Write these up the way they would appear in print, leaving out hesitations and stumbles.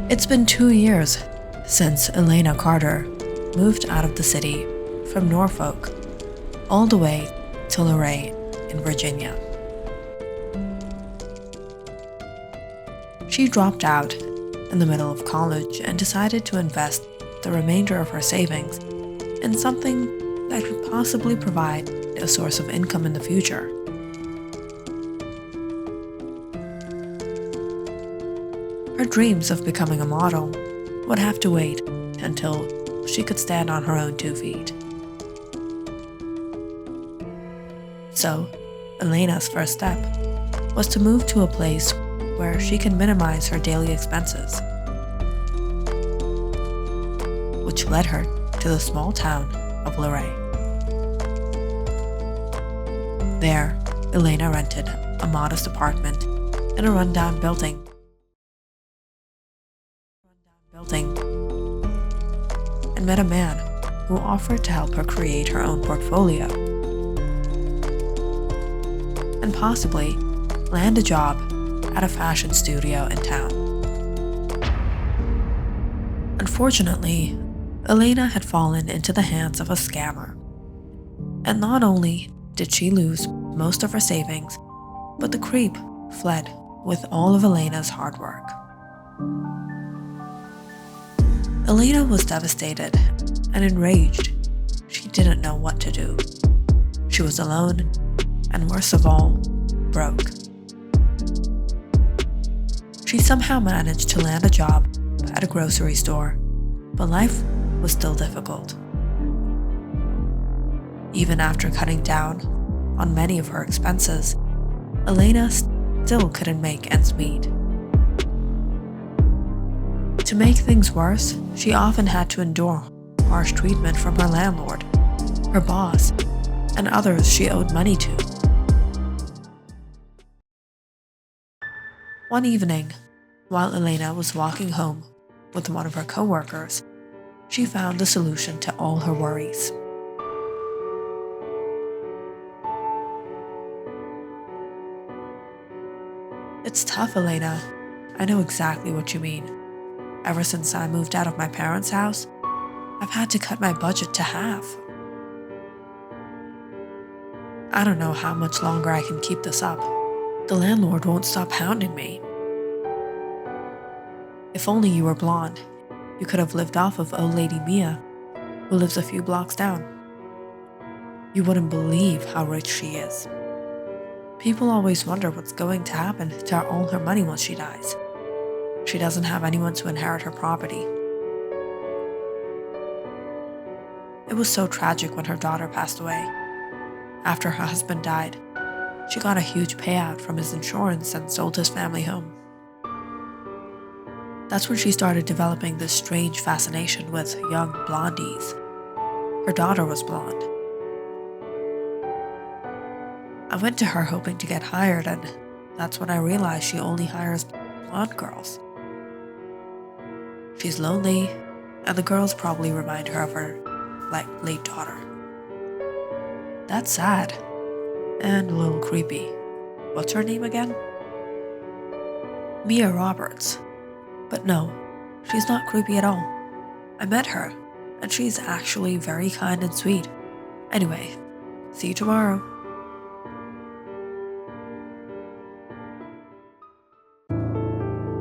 It's been 2 years since Elena Carter moved out of the city from Norfolk all the way to Luray in Virginia. She dropped out in the middle of college and decided to invest the remainder of her savings in something that could possibly provide a source of income in the future. Her dreams of becoming a model would have to wait until she could stand on her own 2 feet. So, Elena's first step was to move to a place where she can minimize her daily expenses, which led her to the small town of Luray. There, Elena rented a modest apartment in a rundown building and met a man who offered to help her create her own portfolio and possibly land a job at a fashion studio in town. Unfortunately, Elena had fallen into the hands of a scammer, and not only did she lose most of her savings, but the creep fled with all of Elena's hard work. Elena was devastated and enraged. She didn't know what to do. She was alone, and worst of all, broke. She somehow managed to land a job at a grocery store, but life was still difficult. Even after cutting down on many of her expenses, Elena still couldn't make ends meet. To make things worse, she often had to endure harsh treatment from her landlord, her boss, and others she owed money to. One evening, while Elena was walking home with one of her co-workers, she found the solution to all her worries. It's tough, Elena. I know exactly what you mean. Ever since I moved out of my parents' house, I've had to cut my budget to half. I don't know how much longer I can keep this up. The landlord won't stop hounding me. If only you were blonde, you could have lived off of old lady Mia, who lives a few blocks down. You wouldn't believe how rich she is. People always wonder what's going to happen to all her money once she dies. She doesn't have anyone to inherit her property. It was so tragic when her daughter passed away. After her husband died, she got a huge payout from his insurance and sold his family home. That's when she started developing this strange fascination with young blondies. Her daughter was blonde. I went to her hoping to get hired, and that's when I realized she only hires blonde girls. She's lonely, and the girls probably remind her of her late daughter. That's sad, and a little creepy. What's her name again? Mia Roberts. But no, she's not creepy at all. I met her, and she's actually very kind and sweet. Anyway, see you tomorrow.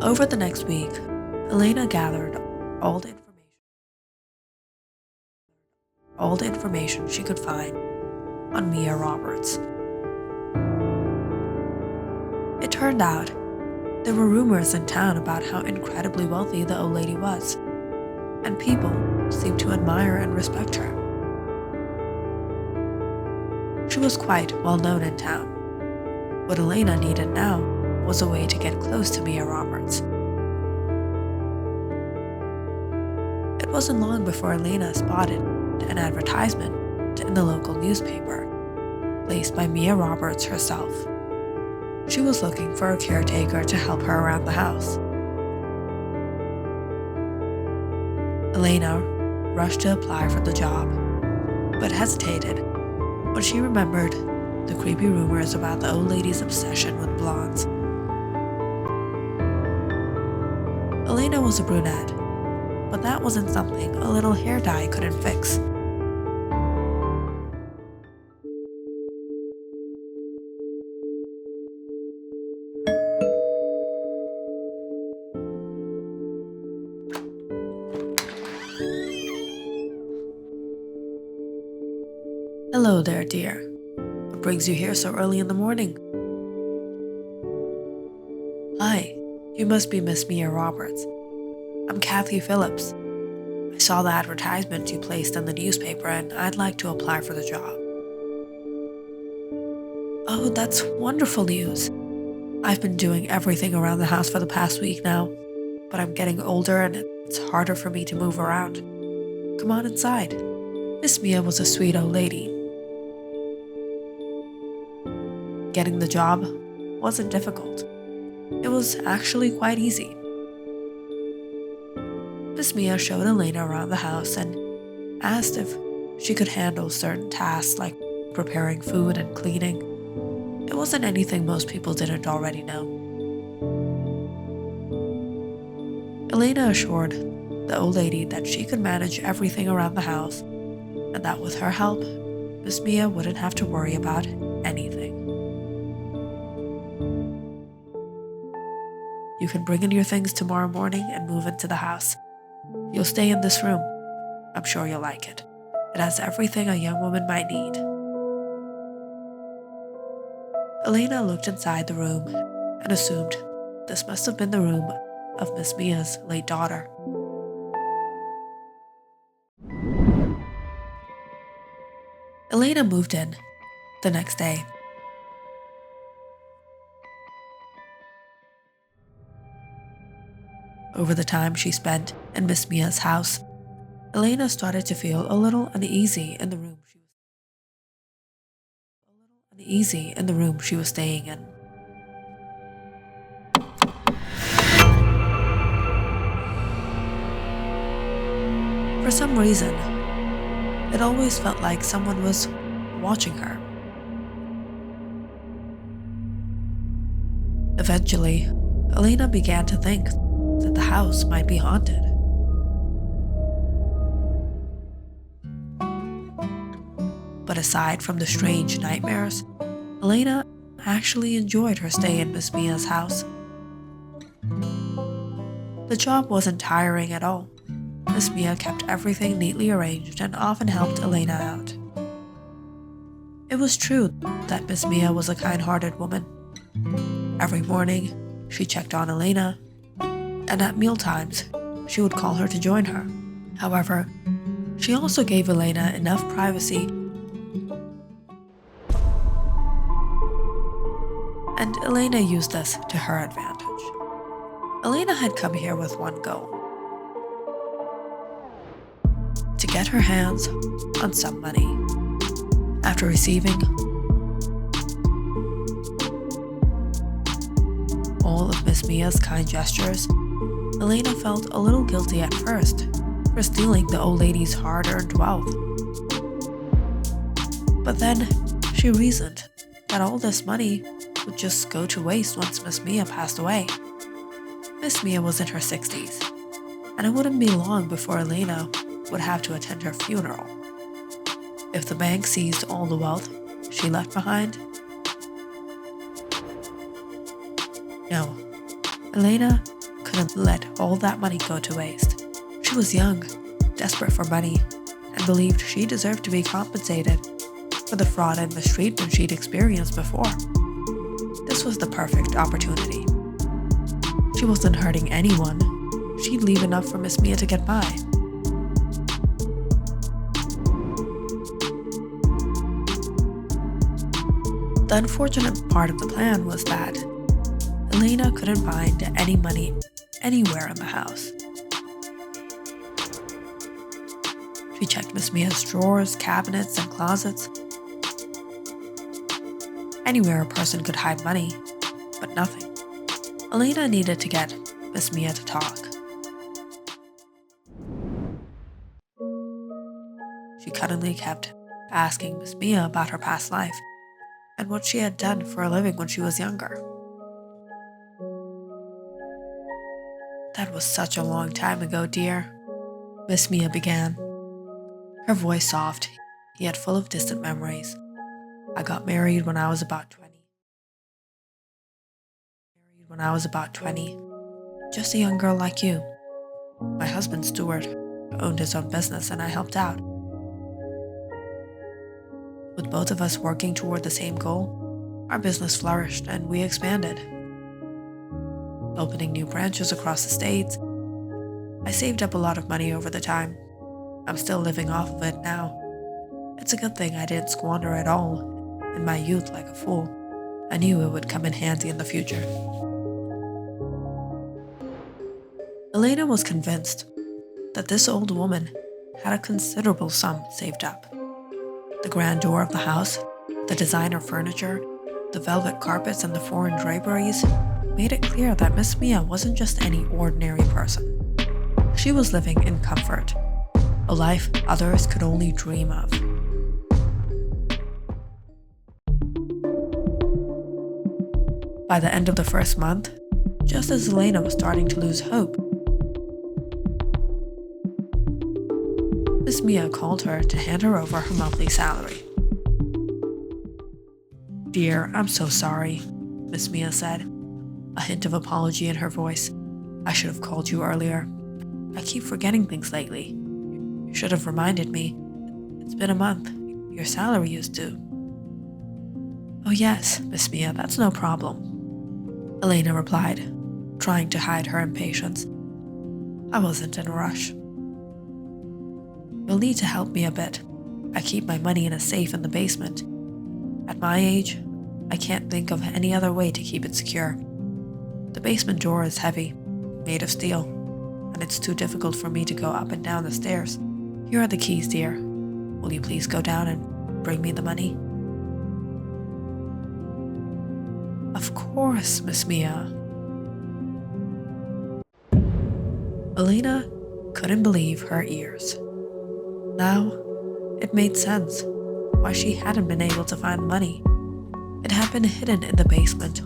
Over the next week, Elena gathered all the information she could find on Mia Roberts. It turned out there were rumors in town about how incredibly wealthy the old lady was, and people seemed to admire and respect her. She was quite well known in town. What Elena needed now was a way to get close to Mia Roberts. It wasn't long before Elena spotted an advertisement in the local newspaper, placed by Mia Roberts herself. She was looking for a caretaker to help her around the house. Elena rushed to apply for the job, but hesitated when she remembered the creepy rumors about the old lady's obsession with blondes. Elena was a brunette, but that wasn't something a little hair dye couldn't fix. Hello there, dear. What brings you here so early in the morning? Hi, you must be Miss Mia Roberts. I'm Kathy Phillips. I saw the advertisement you placed in the newspaper and I'd like to apply for the job. Oh, that's wonderful news. I've been doing everything around the house for the past week now, but I'm getting older and it's harder for me to move around. Come on inside. Miss Mia was a sweet old lady. Getting the job wasn't difficult. It was actually quite easy. Miss Mia showed Elena around the house and asked if she could handle certain tasks like preparing food and cleaning. It wasn't anything most people didn't already know. Elena assured the old lady that she could manage everything around the house and that with her help, Miss Mia wouldn't have to worry about anything. You can bring in your things tomorrow morning and move into the house. You'll stay in this room. I'm sure you'll like it. It has everything a young woman might need. Elena looked inside the room and assumed this must have been the room of Miss Mia's late daughter. Elena moved in the next day. Over the time she spent in Miss Mia's house, Elena started to feel a little uneasy in the room she was staying in. For some reason, it always felt like someone was watching her. Eventually, Elena began to think that the house might be haunted. But aside from the strange nightmares, Elena actually enjoyed her stay in Miss Mia's house. The job wasn't tiring at all. Miss Mia kept everything neatly arranged and often helped Elena out. It was true that Miss Mia was a kind-hearted woman. Every morning, she checked on Elena, and at mealtimes, she would call her to join her. However, she also gave Elena enough privacy, and Elena used this to her advantage. Elena had come here with one goal: to get her hands on some money. After receiving all of Miss Mia's kind gestures, Elena felt a little guilty at first for stealing the old lady's hard-earned wealth. But then she reasoned that all this money would just go to waste once Miss Mia passed away. Miss Mia was in her 60s, and it wouldn't be long before Elena would have to attend her funeral. If the bank seized all the wealth she left behind, no, Elena couldn't let all that money go to waste. She was young, desperate for money, and believed she deserved to be compensated for the fraud and mistreatment she'd experienced before. This was the perfect opportunity. She wasn't hurting anyone. She'd leave enough for Miss Mia to get by. The unfortunate part of the plan was that Elena couldn't find any money anywhere in the house. She checked Miss Mia's drawers, cabinets, and closets. Anywhere a person could hide money, but nothing. Elena needed to get Miss Mia to talk. She cunningly kept asking Miss Mia about her past life and what she had done for a living when she was younger. That was such a long time ago, dear, Miss Mia began, her voice soft, yet full of distant memories. I got married when I was about 20. Just a young girl like you. My husband, Stuart, owned his own business and I helped out. With both of us working toward the same goal, our business flourished and we expanded. Opening new branches across the states, I saved up a lot of money over the time. I'm still living off of it now. It's a good thing I didn't squander it all in my youth like a fool. I knew it would come in handy in the future. Elena was convinced that this old woman had a considerable sum saved up. The grandeur of the house, the designer furniture, the velvet carpets and the foreign draperies made it clear that Miss Mia wasn't just any ordinary person. She was living in comfort, a life others could only dream of. By the end of the first month, just as Elena was starting to lose hope, Miss Mia called her to hand her over her monthly salary. "Dear, I'm so sorry," Miss Mia said, a hint of apology in her voice. "I should have called you earlier. I keep forgetting things lately. You should have reminded me. It's been a month. Your salary is due." "Oh yes, Miss Mia, that's no problem," Elena replied, trying to hide her impatience. "I wasn't in a rush. You'll need to help me a bit. I keep my money in a safe in the basement. At my age, I can't think of any other way to keep it secure. The basement door is heavy, made of steel, and it's too difficult for me to go up and down the stairs. Here are the keys, dear. Will you please go down and bring me the money?" "Of course, Miss Mia." Elena couldn't believe her ears. Now, it made sense why she hadn't been able to find money. It had been hidden in the basement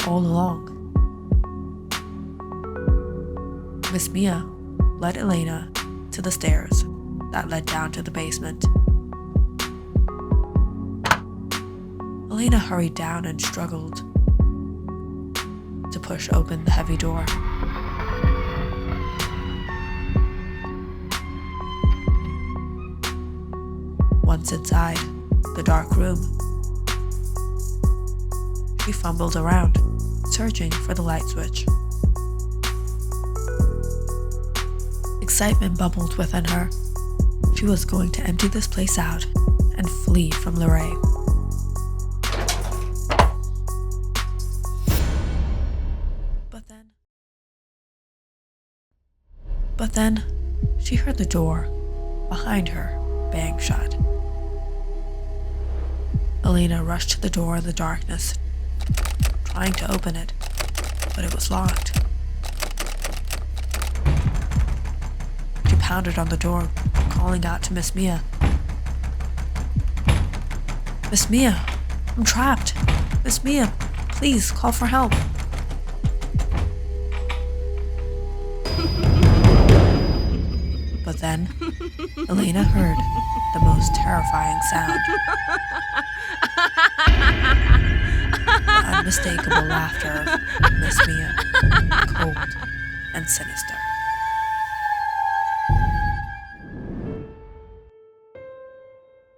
all along. Miss Mia led Elena to the stairs that led down to the basement. Elena hurried down and struggled to push open the heavy door. Once inside the dark room, she fumbled around, searching for the light switch. Excitement bubbled within her. She was going to empty this place out and flee from Lorraine. But then, she heard the door behind her bang shut. Elena rushed to the door in the darkness, trying to open it, but it was locked. She pounded on the door, calling out to Miss Mia. "Miss Mia, I'm trapped. Miss Mia, please call for help." But then, Elena heard the most terrifying sound. The unmistakable laughter of Miss Mia, cold and sinister.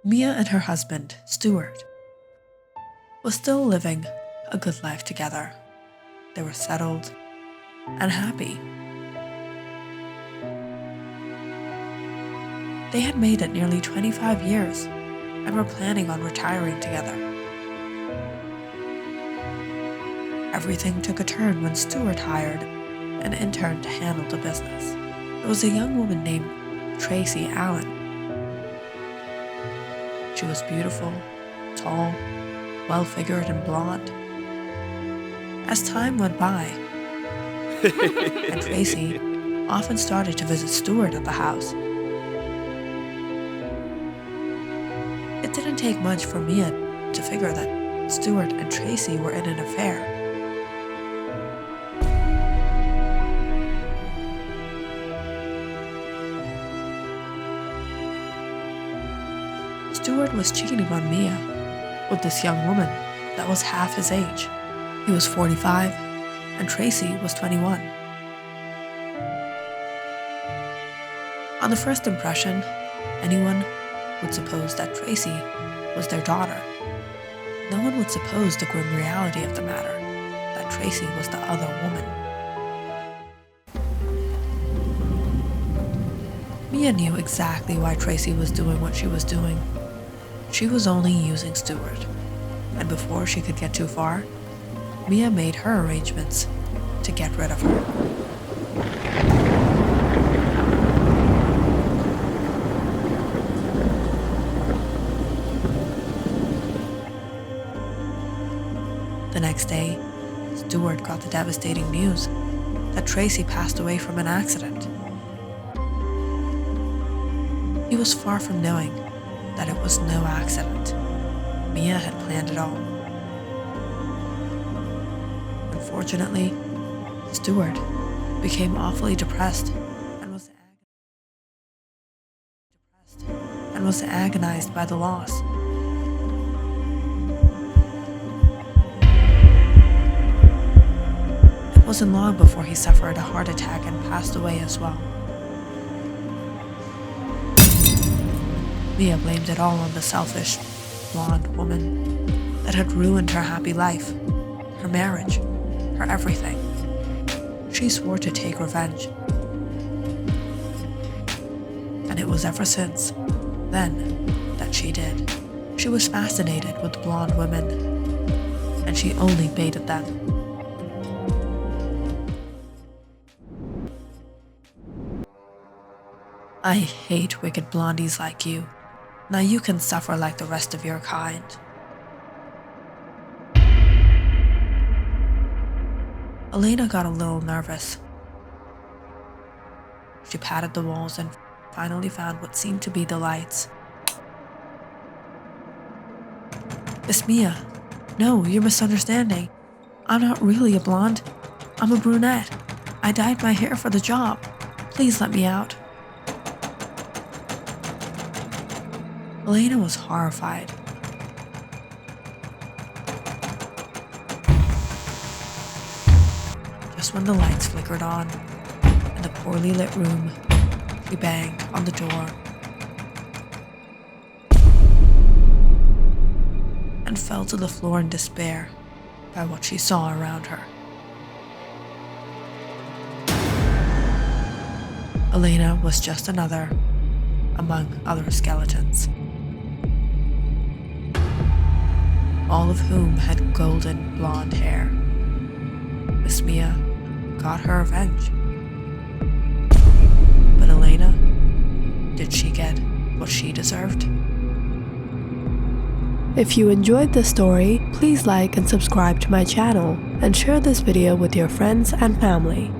Mia and her husband, Stuart, was still living a good life together. They were settled and happy. They had made it nearly 25 years and were planning on retiring together. Everything took a turn when Stuart hired an intern to handle the business. It was a young woman named Tracy Allen. She was beautiful, tall, well-figured, and blonde. As time went by, and Tracy often started to visit Stuart at the house, it didn't take much for Mia to figure that Stuart and Tracy were in an affair. Stuart was cheating on Mia with this young woman that was half his age. He was 45 and Tracy was 21. On the first impression, anyone would suppose that Tracy was their daughter. No one would suppose the grim reality of the matter, that Tracy was the other woman. Mia knew exactly why Tracy was doing what she was doing. She was only using Stuart, and before she could get too far, Mia made her arrangements to get rid of her. The next day, Stuart got the devastating news that Tracy passed away from an accident. He was far from knowing that it was no accident. Mia had planned it all. Unfortunately, Stuart became awfully depressed and was agonized by the loss. It wasn't long before he suffered a heart attack and passed away as well. Mia blamed it all on the selfish, blonde woman that had ruined her happy life, her marriage, her everything. She swore to take revenge. And it was ever since then that she did. She was fascinated with blonde women, and she only baited them. I hate wicked blondies like you. Now you can suffer like the rest of your kind. Elena got a little nervous. She patted the walls and finally found what seemed to be the lights. It's Mia. No, you're misunderstanding. I'm not really a blonde. I'm a brunette. I dyed my hair for the job. Please let me out. Elena was horrified. Just when the lights flickered on in the poorly lit room, she banged on the door and fell to the floor in despair by what she saw around her. Elena was just another among other skeletons, all of whom had golden blonde hair. Miss Mia got her revenge. But Elena, did she get what she deserved? If you enjoyed this story, please like and subscribe to my channel and share this video with your friends and family.